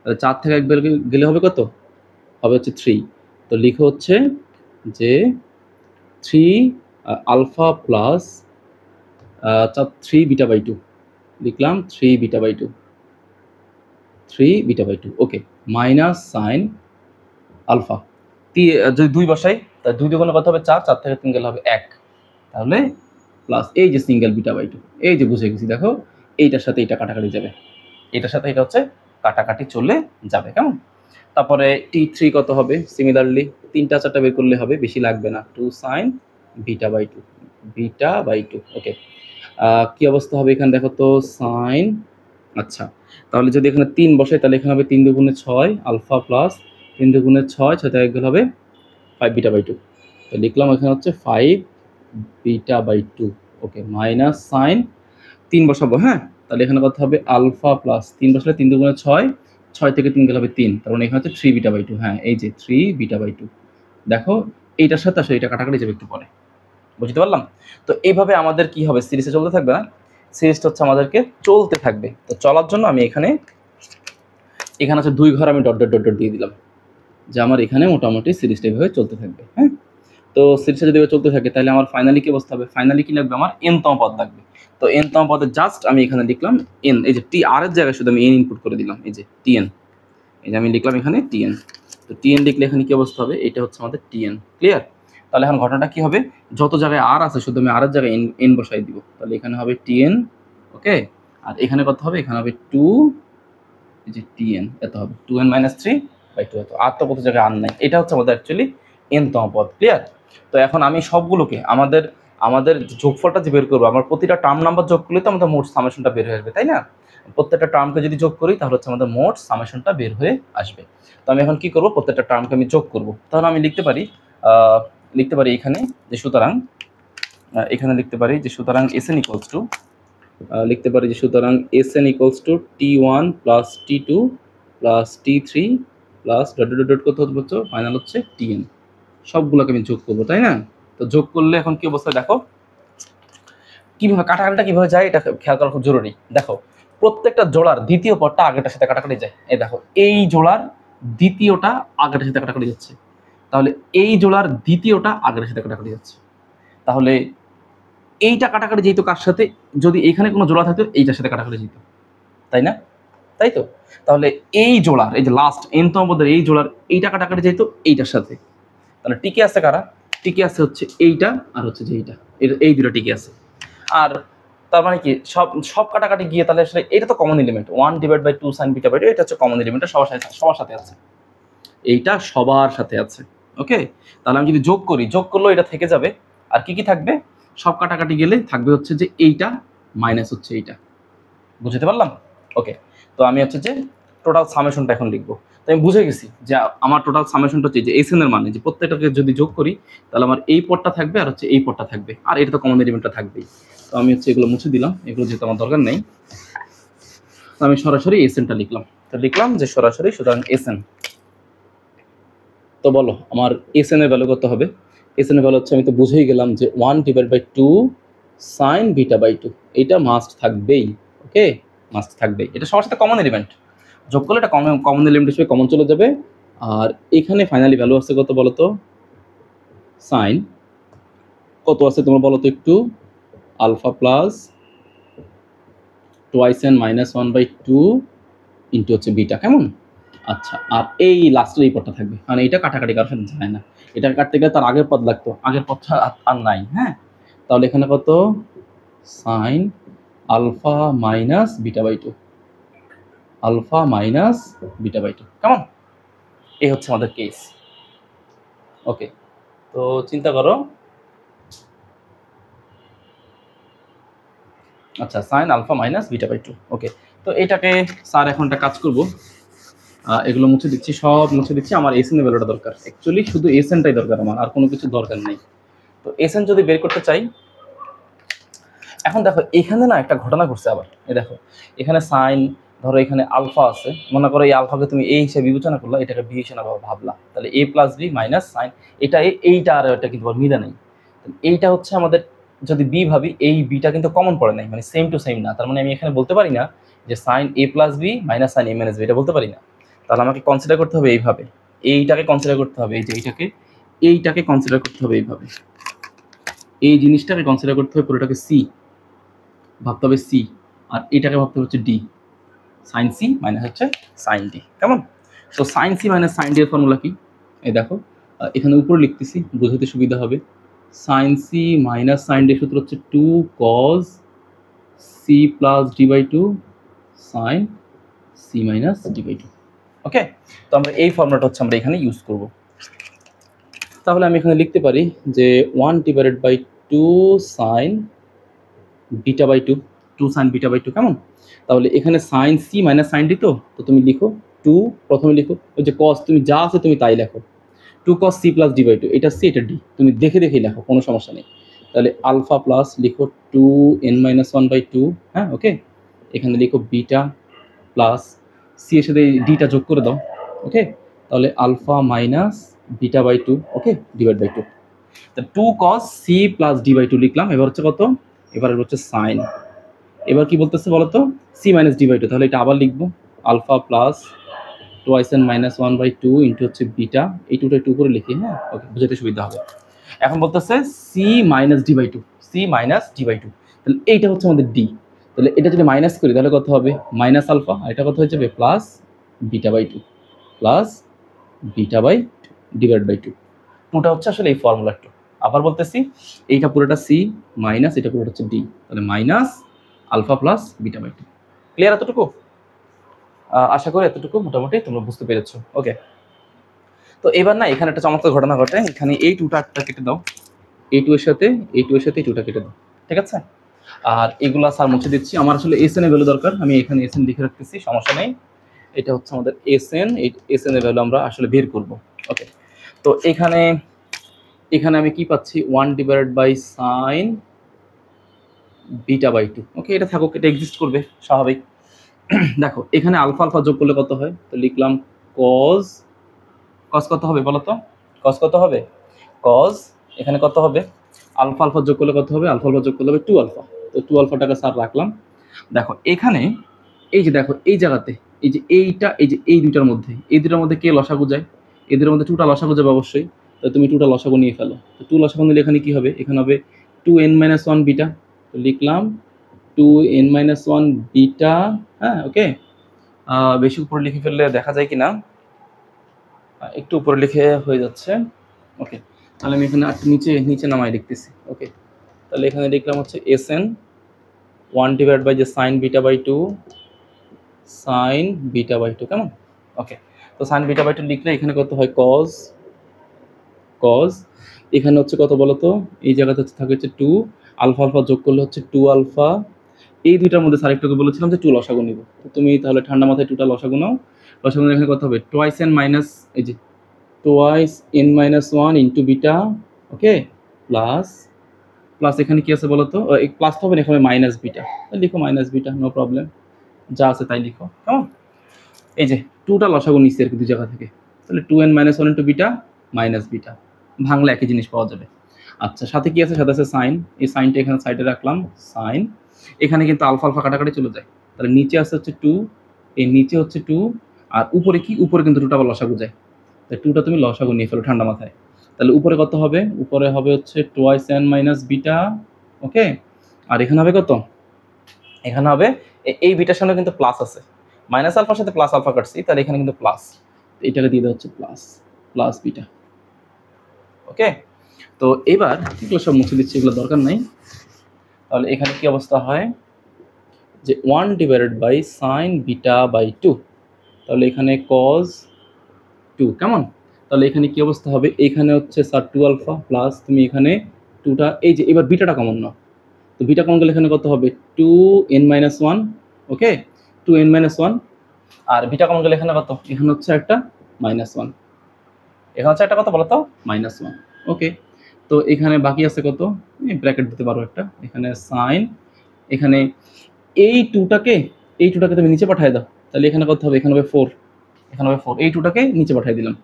তাহলে 4 থেকে 1 গেলে হবে কত, হবে হচ্ছে 3। তো লিখো হচ্ছে যে 3 আলফা প্লাস 3 বিটা বাই 2, লিখলাম 3 beta by 2। Okay, minus sine alpha, যদি 2 বসাই তাহলে 2 দুগুণে কত হবে 4, 4 থেকে 3 গেলে হবে 1, তাহলে প্লাস এই যে সিঙ্গেল বিটা বাই 2, এই যে বুঝে গেছি দেখো, এইটার সাথে এটা কাটাকাটি যাবে, এটার সাথে এটা হচ্ছে কাটাকাটি চলে যাবে, কেমন। তারপরে t3 কত হবে, সিমিলারলি 3টা 4টা বের করলে হবে, বেশি লাগবে না, 2 সাইন বিটা বাই 2। ওকে, কি অবস্থা হবে এখানে দেখো তো, সাইন, আচ্ছা তাহলে যদি এখানে 3 বসাই তাহলে এখানে হবে 3 দুগুণে 6 আলফা প্লাস 3 দুগুণে 6, 6 থেকে 1 গেলে হবে 5 বিটা বাই 2। তো লিখলাম এখানে হচ্ছে 5 beta by 2। Okay, minus sine 3 বসাবো, হ্যাঁ তাহলে এখানে কত হবে আলফা প্লাস 3 বসালে 3 দুগুণে 6, 6 থেকে 3 গেলে হবে 3, তার মানে এখানে হচ্ছে 3 বিটা বাই 2, হ্যাঁ এই যে 3 বিটা বাই 2। দেখো এইটার সাথে আসলে এটা কাটাকাটি যাবে একটু পরে, বুঝতে পারলাম। তো এইভাবে আমাদের কি হবে, সিরিজে চলতে থাকবে না, সিরিজটা হচ্ছে আমাদেরকে চলতে থাকবে। তো চলার জন্য আমি এখানে এখানে আছে 2 ঘর, আমি ডট ডট ডট ডট দিয়ে দিলাম যে আমার এখানে মোটামুটি সিরিজটা এভাবে চলতে থাকবে। হ্যাঁ, তো সিরিজটা যদি চলতে থাকে তাহলে আমার ফাইনালি কি অবস্থা হবে? ফাইনালি কি লাগবে? আমার এনতম পদ লাগবে। তো এনতম পদে জাস্ট আমি এখানে লিখলাম এন, এই যে টি আর এর জায়গায় শুধু আমি এন ইনপুট করে দিলাম, এই যে টিএন, এই যে আমি লিখলাম এখানে টিএন। তো টিএন লিখলে এখানে কি অবস্থা হবে? এটা হচ্ছে আমাদের টিএন। ক্লিয়ার? তাহলে এখন ঘটনাটা কি হবে? যত জায়গায় আর আছে শুধু আমি আর এর জায়গায় এন বসাই দিব। তাহলে এখানে হবে টিএন, ওকে। আর এখানে কত হবে? এখানে হবে 2, এই যে টিএন, এত হবে 2n-3/2 এত। আর তো কত জায়গায় আর নাই। এটা হচ্ছে আমাদের অ্যাকচুয়ালি এনতম পদ। ক্লিয়ার? তো এখন আমি সবগুলোকে আমাদের যোগফলটা যে বের করবো, আমার প্রতিটা টার্ম নাম্বার যোগ করলে তো আমাদের মোট সামেশনটা বের হয়ে আসবে, তাই না? প্রত্যেকটা টার্মকে যদি যোগ করি তাহলে হচ্ছে আমাদের মোট সামেশনটা বের হয়ে আসবে। তো আমি এখন কি করব? প্রত্যেকটা টার্মকে আমি যোগ করব। তাহলে আমি লিখতে পারি এখানে যে সুতরাং এখানে লিখতে পারি যে সুতরাং Sn ইকুয়ালস টু লিখতে পারি যে সুতরাং Sn equals to T1 plus T2 plus T3 plus dot dot dot কত হচ্ছে ফাইনাল হচ্ছে Tn। সবগুলোকে আমি যোগ করবো, তাই না? তো যোগ করলে এখন কি অবস্থা দেখো, কিভাবে কাটাকাটিটা কিভাবে যায় এটা খেয়াল করা খুব জরুরি। দেখো, প্রত্যেকটা জোড়ার দ্বিতীয় পদটা আগেরটার সাথে কাটাকাটি যায়। এই দেখো, এই জোড়ার দ্বিতীয়টা আগেরটার সাথে কাটাকাটি যাচ্ছে, তাহলে এই জোড়ার দ্বিতীয়টা আগেরটার সাথে কাটাকাটি যাচ্ছে। তাহলে এইটা কাটাকাটি যেত কার সাথে? যদি এখানে কোনো জোড়া থাকতো এইটার সাথে কাটাকাটি যেত, তাই না? তাই তো? তাহলে এই জোড়ার, এই যে লাস্ট এনতম পদের এই জোড়ার এইটা কাটাকাটি যেত এইটার সাথে। তাহলে টিকে আছে কারা? টিকে আছে হচ্ছে এইটা আর হচ্ছে যে এইটা, এই দুটো টিকে আছে। আর তার মানে কি সব কাটাকাটি গিয়ে তাহলে আসলে এটা তো কমন এলিমেন্ট, 1/2 sin β/2, এটা হচ্ছে কমন এলিমেন্ট, সবার সাথে আছে, এইটা সবার সাথে আছে। ওকে, তাহলে আমি যদি যোগ করি, যোগ করলেও এটা থেকে যাবে। আর কি কি থাকবে? সব কাটাকাটি গেলে থাকবে হচ্ছে যে এইটা মাইনাস হচ্ছে এইটা। বুঝতে পারলাম? ওকে, তো আমি হচ্ছে যে টোটাল সামেশনটা এখন লিখবো। তো আমি বুঝে গেছি যে আমার টোটাল সামেশনটা হচ্ছে যে Sn এর মানে যে প্রত্যেকটাকে যদি যোগ করি তাহলে আমার এই পদটা থাকবে আর হচ্ছে এই পদটা থাকবে, আর এটা তো কমন এলিমেন্টটা থাকবেই। তো আমি হচ্ছে এগুলো মুছে দিলাম, এগুলো যেহেতু আমার দরকার নেই, তো আমি সরাসরি Snটা লিখলাম। তো লিখলাম যে সরাসরি সুতরাং Sn। তো বলো আমার Sn এর ভ্যালু কত হবে? Sn এর ভ্যালু হচ্ছে, আমি তো বুঝেই গেলাম যে 1/2 sin β/2, এটা মাস্ট থাকবেই। ওকে, মাস্ট থাকবেই, এটা সবার সাথে কমন এলিমেন্ট, যোগ করলে এটা কমন এলিমেন্ট হিসেবে কমন চলে যাবে। আর এখানে ফাইনালি ভ্যালু আছে কত বলো তো? সাইন কত আছে তোমরা বলো তো একটু? Alpha plus twice n -1/2 into হচ্ছে বিটা, কেমন? আচ্ছা, আর এই লাস্টের এই পদটা থাকবে, মানে এটা কাটাকাটি কারোর সাথে যায় না, এটা কাটতে গেলে তার আগের পদ লাগতো, আগের পদটা আর নাই। হ্যাঁ, তাহলে এখানে কত? Sine alpha minus β/2, alpha minus β/2, কেমন? এই হচ্ছে আমাদের কেস। ওকে, তো চিন্তা করো, আচ্ছা সাইন আলফা মাইনাস β/2। ওকে, তো এটাকে স্যার এখন একটা কাজ করব, এগুলো মুছে দিচ্ছি, সব মুছে দিচ্ছি। আমার Sn এর ভ্যালুটা দরকার, অ্যাকচুয়ালি শুধু Snটাই দরকার আমার, আর কোনো কিছু দরকার নেই। তো Sn যদি বের করতে চাই, এখন দেখো এখানে না একটা ঘটনা ঘটছে আবার। এই দেখো এখানে সাইন, ধরো এখানে আলফা আছে, মনে করো এই আলফাকে তুমি এই হিসেবে বিবেচনা করলা, এটাকে বি হিসেবে ভাবলা, তাহলে a plus B minus sine, এইটা আর এটা কিন্তু মিলে নেই। এইটা হচ্ছে আমাদের, যদি বি ভাবি, এই বিটা কিন্তু কমন পড়ে নাই, মানে সেম টু সেম না। তার মানে আমি এখানে বলতে পারি না যে sine a plus B minus sine a minus B, এটা বলতে পারি না। তাহলে আমাকে কনসিডার করতে হবে এইভাবে, এইটাকে কনসিডার করতে হবে, এই যে এইটাকে কনসিডার করতে হবে এইভাবে, এই জিনিসটাকে কনসিডার করতে হবে, পুরোটাকে সি ভাবতে হবে, সি, আর এটাকে ভাবতে হচ্ছে ডি, সাইন সি মাইনাস হচ্ছে সাইন ডি, কেমন? তো sine C minus sine D এর ফর্মুলা কি? এই দেখো, এখানে উপরে লিখতেছি বোঝাতে সুবিধা হবে। Sine C minus sine D সূত্র হচ্ছে 2 cos সি প্লাস ডি/2 সাইন সি মাইনাস ডি/2। ওকে, তো আমরা এই ফর্মুলাটা হচ্ছে আমরা এখানে ইউজ করব। তাহলে আমি এখানে লিখতে পারি যে 1/2 সাইন β/2, 2 sin β/2, কেমন? তাহলে এখানে sine C minus sine D, তো তুমি লিখো 2, প্রথমে লিখো ওই যে cos, তুমি যা আছে তুমি তাই লেখো, 2 cos সি প্লাস ডি/2, এটা সি এটা ডি, তুমি দেখে দেখেই লেখো, কোনো সমস্যা নেই। তাহলে আলফা প্লাস লিখো 2n-1/2, হ্যাঁ ওকে, এখানে লিখো বিটা প্লাস সি এর সাথে ডিটা যোগ করে দাও। ওকে, তাহলে আলফা মাইনাস β/2, ওকে, ডিভাইড/2। তো 2 cos সি প্লাস ডি/2 লিখলাম। এবার হচ্ছে কত? এবার হচ্ছে সাইন, এবার কি বলতেছে বলো তো? সি মাইনাস ডি/2, তাহলে এটা আবার লিখবো alpha plus twice N minus one by two into হচ্ছে বিটা, এই টুটা একটু উপরে লিখি, হ্যাঁ ওকে, বুঝতে সুবিধা হবে। এখন বলতেছে C minus D by two, C minus D by two, তাহলে এইটা হচ্ছে আমাদের ডি, তাহলে এটা যদি মাইনাস করি তাহলে কত হবে মাইনাস আলফা, আর এটা কত হয়ে যাবে plus beta by two, plus beta by divide by two, টুটা হচ্ছে আসলে এই ফর্মুলার টু। আবার বলতেছি এইটা পুরোটা সি মাইনাস এটা পুরোটা হচ্ছে ডি, তাহলে minus alpha plus beta by two. Clear এতটুকু? আশা করি এতটুকু মোটামুটি তোমরা বুঝতে পেরেছো। ওকে, তো এবার না এখানে একটা চমৎকার ঘটনা ঘটে, এখানে এই টুটা একটা কেটে দাও, এই টু এর সাথে এই টু এর সাথে এই টুটা কেটে দাও, ঠিক আছে? আর এগুলা স্যার মুছে দিচ্ছি, আমার আসলে এসএন এর ভ্যালু দরকার, আমি এখানে এসএন লিখে রাখতেছি, সমস্যা নেই। এটা হচ্ছে আমাদের এসএন, এই এসএন এর ভ্যালু আমরা আসলে বের করব। ওকে, তো এখানে আমি কি পাচ্ছি 1 divided by sine beta by two. Okay, এটা থাকুক, এটা এক্সিস্ট করবে স্বাভাবিক। দেখো এখানে আলফা আলফা যোগ করলে কত হয়, তো লিখলাম কজ, কজ কত হবে বলো তো, কজ কত হবে, কজ এখানে কত হবে আলফা আলফা যোগ করলে কত হবে, আলফা আলফা যোগ করলে হবে 2 আলফা, তো 2 আলফাটাকে স্যার রাখলাম। দেখো এখানে এই যে দেখো এই জায়গাতে এই যে এইটা, এই যে এই দুইটার মধ্যে, এই দুটার মধ্যে কে লসাগু যায়, এদের মধ্যে টুটা লসাগু যাবে অবশ্যই, তো তুমি টুটা লসাগু নিয়ে ফেলো, তো 2 লসাগু নিলে এখানে কি হবে, এখানে হবে 2n-1 বিটা, তো লিখলাম 2n-1 বিটা। হ্যাঁ ওকে, বেশি উপরে লিখে ফেললে দেখা যায় কিনা, একটু উপরে লিখে হয়ে যাচ্ছে। ওকে, তাহলে আমি এখানে একটু নিচে নিচে নামাই লিখতেছি। ওকে, তাহলে এখানে লিখলাম হচ্ছে এসএন 1 ডিভাইড বাই যে sine beta by two, sine beta by two, কেমন? ওকে, তো সাইন বিটা বাই টু লিখলে এখানে কত হয় কজ, কজ এখানে হচ্ছে কত বলো তো, এই জায়গাতে হচ্ছে থাকে হচ্ছে 2, আলফা আলফা যোগ করলে হচ্ছে 2 আলফা, এই দুইটার মধ্যে স্যার একটু বলেছিলাম যে 2 লসাগু নিব, তো তুমি তাহলে ঠান্ডা মাথায় 2টা লসাগু নাও, লসাগু এখানে কত হবে টোয়াইস এন মাইনাস, এই যে twice N minus 1 into beta, okay, plus plus এখানে কি আছে বলো তো, এই প্লাস হবে না, এখানে মাইনাস বিটা, লিখো মাইনাস বিটা, নো প্রবলেম, যা আছে তাই লিখো, কেমন? এই যে 2টা লসাগু নিচ্ছে আর কি দুই জায়গা থেকে, তাহলে 2n-1 into beta minus beta, ভাঙলে একই জিনিস পাওয়া যাবে। আচ্ছা, সাথে কি আছে, সাথে আছে সাইন, এই সাইনটা এখানে সাইডে রাখলাম, সাইন এখানে কিন্তু আলফা আলফা কাটাকাটি চলে যায়, তাহলে নিচে আছে হচ্ছে 2, এই নিচে হচ্ছে 2, আর উপরে কি, উপরে কিন্তু 2টা আবার লসাগু যায়, তাই 2টা তুমি লসাগু নিয়ে ফেলো ঠান্ডা মাথায়, তাহলে উপরে কত হবে, উপরে হবে হচ্ছে টোয়াইস এন মাইনাস বিটা, ওকে, আর এখানে হবে কত, এখানে হবে এই বিটার সামনে কিন্তু প্লাস আছে, মাইনাস আলফার সাথে প্লাস আলফা কাটছি, তাহলে এখানে কিন্তু প্লাস, এটাকে দিয়ে দেওয়া হচ্ছে প্লাস, প্লাস বিটা। ওকে, তো এবার এগুলো সব মুছে দিচ্ছি, এগুলো দরকার নাই। তাহলে এখানে কি অবস্থা হয় যে 1 divided by sine beta by two, তাহলে এখানে কজ 2, কেমন? তাহলে এখানে কি অবস্থা হবে, এখানে হচ্ছে স্যার 2 আলফা প্লাস তুমি এখানে 2টা, এই যে এবার বিটাটা কমন নাও, তো বিটা কমন গেলে এখানে কত হবে 2n-1, ওকে, 2n-1, আর বিটা কমন গেলে এখানে কত, এখানে হচ্ছে একটা -1, এখানে হচ্ছে একটা কত বলো তো -1, ওকে, তো এখানে বাকি আছে কত, ব্র্যাকেট দিতে পারো একটা, এখানে সাইন, এখানে এই টুটাকে তুমি নিচে পাঠিয়ে দাও, তাহলে এখানে কত হবে, এখানে হবে 4, এখানে হবে 4, এই টুটাকে নিচে পাঠিয়ে দিলাম,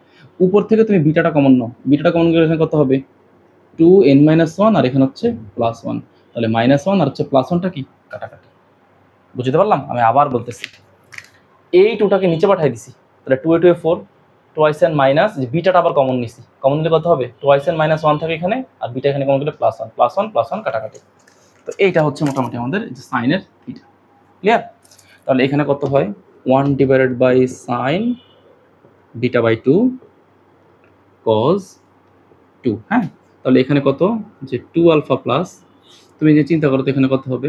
উপর থেকে তুমি বিটাটা কমন নাও, বিটাটা কমন গেলে এখানে কত হবে 2n-1, আর এখানে হচ্ছে +1, তাহলে -1 আর হচ্ছে +1টা কি কাটাকাটি, বুঝতে পারলাম? আমি আবার বলতেছি, এই টুটাকে নিচে পাঠিয়ে দিছি, তাহলে 2 2 4, টোয়াইস এন মাইনাস, যে বিটাটা আবার কমন নিছি, কমন নিলে কত হবে টোয়াইস এন -1 থাকে এখানে, আর বিটা এখানে কমন গেলে +1 +1 +1 কাটাকাটি, তো এইটা হচ্ছে মোটামুটি আমাদের যে সাইনের বিটা। ক্লিয়ার? তাহলে এখানে কত হয় 1 divided by sine beta by 2 cos 2, হ্যাঁ, তাহলে এখানে কত যে 2 আলফা প্লাস, তুমি যে চিন্তা করো তো এখানে কত হবে,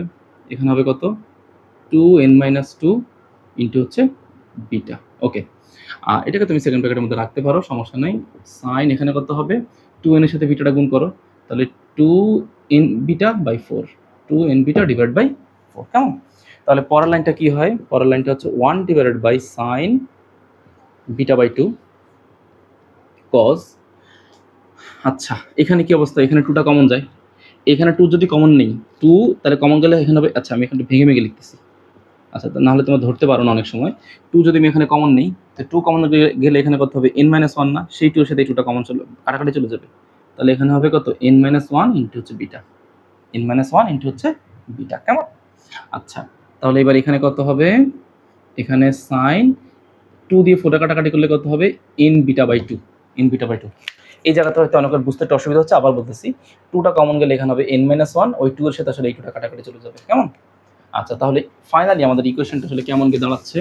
এখানে হবে কত 2n-2 ইন্টু হচ্ছে বিটা, ওকে, এটাকে তুমি সেকেন্ড ব্র্যাকেটের মধ্যে রাখতে পারো, সমস্যা নাই। সাইন এখানে কত হবে 2n এর সাথে বিটাটা গুণ করো, তাহলে 2n beta by 4, 2n beta divide by 4, কেমন? তাহলে পরের লাইনটা কি হয়, পরের লাইনটা হচ্ছে 1 divided by sine beta by 2 cos, আচ্ছা এখানে কি অবস্থা, এখানে 2টা কমন যায়, এখানে 2 যদি কমন নেই 2, তাহলে কমন গেলে এখানে হবে, আচ্ছা আমি এখানে ভেঙে ভেঙে লিখতেছি, আচ্ছা নাহলে তোমরা ধরতে পারো না অনেক সময়, 2 যদি আমি এখানে কমন নেই, তো 2 কমন গেলে এখানে কত হবে n-1 না, সেই 2 এর সাথে এই 2টা কমন কাটাকাটি চলে যাবে, তাহলে এখানে হবে কত n-1 ইন্টু হচ্ছে বিটা, n-1 ইন্টু হচ্ছে বিটা, কেমন? আচ্ছা তাহলে এবার এখানে কত হবে, এখানে সাইন 2 দিয়ে 4 কাটাকাটি করলে কত হবে n beta by 2, n beta by 2। এই জায়গাতে হয়তো অনেকের বুঝতে একটু অসুবিধা হচ্ছে, আবার বলতেছি 2টা কমন গেলে এখানে হবে n-1, ওই 2 এর সাথে আসলে এই 2টা কাটাকাটি চলে যাবে, কেমন? আচ্ছা, তাহলে ফাইনালি আমাদের ইকুয়েশনটা আসলে কেমন গিয়ে দাঁড়াচ্ছে?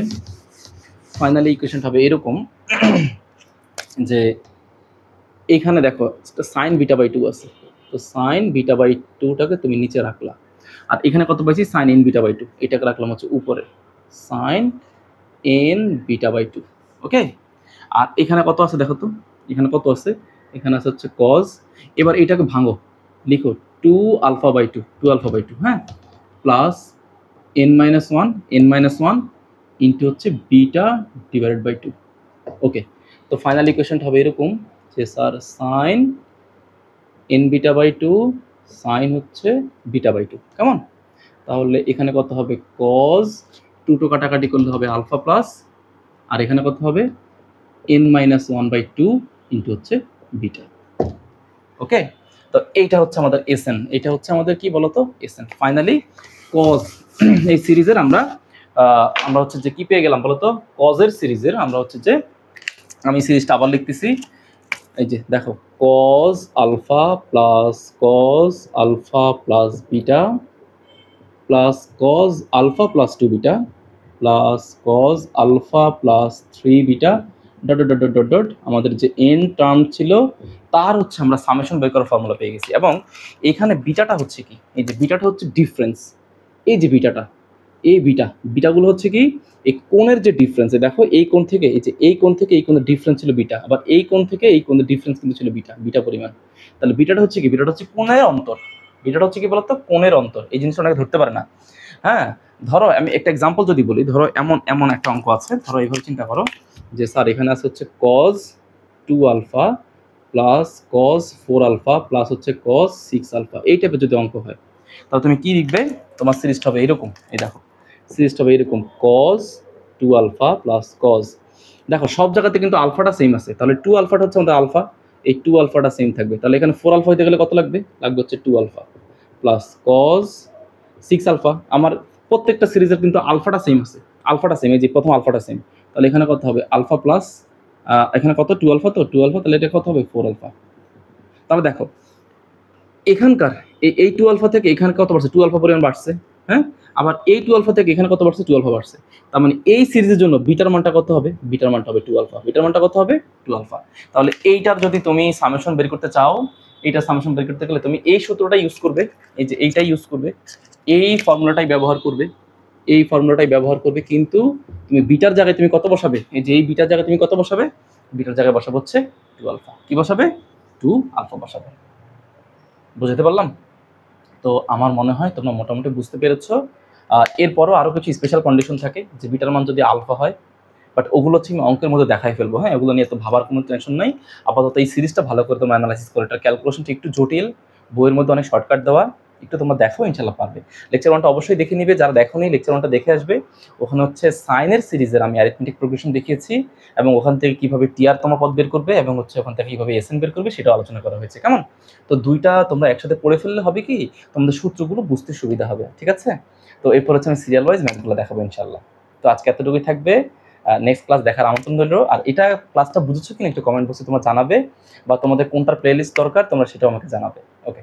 ফাইনালি ইকুয়েশনটা হবে এরকম যে এইখানে দেখো সাইন বিটা বাই 2 আছে, তো সাইন বিটা বাই 2টাকে তুমি নিচে রাখলা, আর এখানে কত পাইছি সাইন n বিটা বাই 2, এটাকে রাখলাম হচ্ছে উপরে সাইন n বিটা বাই 2। ওকে, আর এখানে কত আছে দেখো তো, এখানে কত আছে, এখানে আছে হচ্ছে cos। এবার এটাকে ভাঙো, লিখো 2 আলফা বাই 2, 2 আলফা বাই 2, হ্যাঁ, প্লাস n-1 ইন্টু হচ্ছে বিটা ডিভাইডেড বাই 2। ওকে, তো ফাইনাল ইকুয়েশনটা হবে এরকম যে sir sine n beta by 2 sine হচ্ছে বিটা বাই 2, কেমন? তাহলে এখানে কত হবে cos 2 কাটাকাটি করলে হবে আলফা প্লাস, আর এখানে কত হবে n-1/2 ইন্টু হচ্ছে বিটা। ওকে, তো এইটা হচ্ছে আমাদের এসএন, এটা হচ্ছে আমাদের কি বলতো এসএন। ফাইনালি cos এই সিরিজের আমরা হচ্ছে যে কি পেয়ে গেলাম বলতো, cos এর সিরিজের আমরা হচ্ছে যে, আমি সিরিজটা আবার লিখতেছি, এই যে দেখো cos alpha plus beta plus cos alpha plus 2 beta plus cos alpha plus 3 beta dot dot dot dot dot, আমাদের যে n টার্ম ছিল তার হচ্ছে আমরা সামেশন বের করার ফর্মুলা পেয়ে গেছি। এবং এখানে বিটাটা হচ্ছে কি, এই যে বিটাটা হচ্ছে ডিফারেন্স, এই যে বিটাটা, এই বিটাগুলো হচ্ছে কি এই কোণের যে ডিফারেন্স, দেখো এই কোণ থেকে এই যে এই কোণ থেকে এই কোণের ডিফারেন্স ছিল বিটা, আবার এই কোণ থেকে এই কোণের ডিফারেন্স কিন্তু ছিল বিটা পরিমাণ। তাহলে বিটাটা হচ্ছে কি, বিটাটা হচ্ছে কোণের অন্তর, বিটাটা হচ্ছে কি বলতো কোণের অন্তর। এই জিনিসটা অনেকে ধরতে পারে না। হ্যাঁ, ধরো আমি একটা এক্সাম্পল যদি বলি, ধরো এমন একটা অঙ্ক আছে, ধরো এইভাবে চিন্তা করো যে স্যার এখানে আছে হচ্ছে cos 2 alpha plus cos 4 alpha plus হচ্ছে cos 6 আলফা, এই টাইপের যদি অঙ্ক হয় তাহলে তুমি কি লিখবে, তোমার সিরিজটা হবে এরকম, এই দেখো সিরিজটা হবে এরকম cos 2 আলফা প্লাস cos, দেখো সব জায়গাতে কিন্তু আলফাটা সেম আছে, তাহলে 2 আলফাটা হচ্ছে আমাদের আলফা, এই 2 আলফাটা সেম থাকবে, তাহলে এখানে 4 আলফা হতে গেলে কত লাগবে হচ্ছে 2 আলফা প্লাস cos 6 আলফা। আমার প্রত্যেকটা সিরিজের কিন্তু আলফাটা সেম আছে, আলফাটা সেম, এই যে প্রথম আলফাটা সেম, তাহলে এখানে কত হবে আলফা প্লাস এখানে কত 2 আলফা, তো 2 আলফা, তাহলে এটা কত হবে 4 আলফা। তাহলে দেখো এখানকার এই 2 আলফা থেকে এখানে কত বাড়ছে, 2 আলফা পরিমাণ বাড়ছে, হ্যাঁ, আবার এই 2 আলফা থেকে এখানে কত বাড়ছে, 2 আলফা বাড়ছে। তার মানে এই সিরিজের জন্য বিটার মানটা কত হবে, বিটার মানটা হবে 2 আলফা, বিটার মানটা কত হবে 2 আলফা। তাহলে এইটার যদি তুমি সামেশন বের করতে চাও, এইটা সামেশন বের করতে গেলে তুমি এই সূত্রটা ইউজ করবে, এই যে এইটাই ইউজ করবে, এই ফর্মুলাটাই ব্যবহার করবে, এই ফর্মুলাটাই ব্যবহার করবে, কিন্তু তুমি বিটার জায়গায় তুমি কত বসাবে, এই যে এই বিটার জায়গায় তুমি কত বসাবে, বিটার জায়গায় বসাবে হচ্ছে 2 আলফা, কি বসাবে 2 আলফা বসাবে। বুঝতে পারলাম? তো আমার মনে হয় তোমরা মোটামুটি বুঝতে পেরেছো। এরপরও আরও কিছু স্পেশাল কন্ডিশন থাকে যে বিটার মান যদি আলফা হয়, বাট ওগুলো হচ্ছে আমি অঙ্কের মধ্যে দেখাই ফেলবো, হ্যাঁ, ওগুলো নিয়ে তো ভাবার কোনো টেনশন নাই। আপাতত এই সিরিজটা ভালো করে তোমরা অ্যানালাইসিস করো, এটার ক্যালকুলেশনটা একটু জটিল, বইয়ের মধ্যে অনেক শর্টকাট দেওয়া, একটু তোমরা দেখো ইনশাল্লাহ পারবে। লেকচার 1টা অবশ্যই দেখে নিবে, যারা দেখো নি লেকচার 1টা দেখে আসবে। ওখানে হচ্ছে সাইনের সিরিজের আমি অ্যারিথমেটিক প্রোগ্রেশন দেখিয়েছি, এবং ওখান থেকে কীভাবে টিআর তম পদ বের করবে, এবং হচ্ছে ওখান থেকে কীভাবে এসএন বের করবে সেটাও আলোচনা করা হয়েছে, কেমন? তো দুইটা তোমরা একসাথে পড়ে ফেললে হবে কি, তোমাদের সূত্রগুলো বুঝতে সুবিধা হবে, ঠিক আছে? তো এরপর হচ্ছে আমি সিরিয়াল ওয়াইজ ম্যাথগুলো দেখাবো ইনশাল্লাহ। তো আজকে এতটুকুই থাকবে, নেক্সট ক্লাস দেখার আমন্ত্রণ রইল। আর এটা ক্লাসটা বুঝেছো কিনা একটু কমেন্ট বক্সে তোমরা জানাবে, বা তোমাদের কোনটার প্লেলিস্ট দরকার তোমরা সেটাও আমাকে জানাবে। ওকে।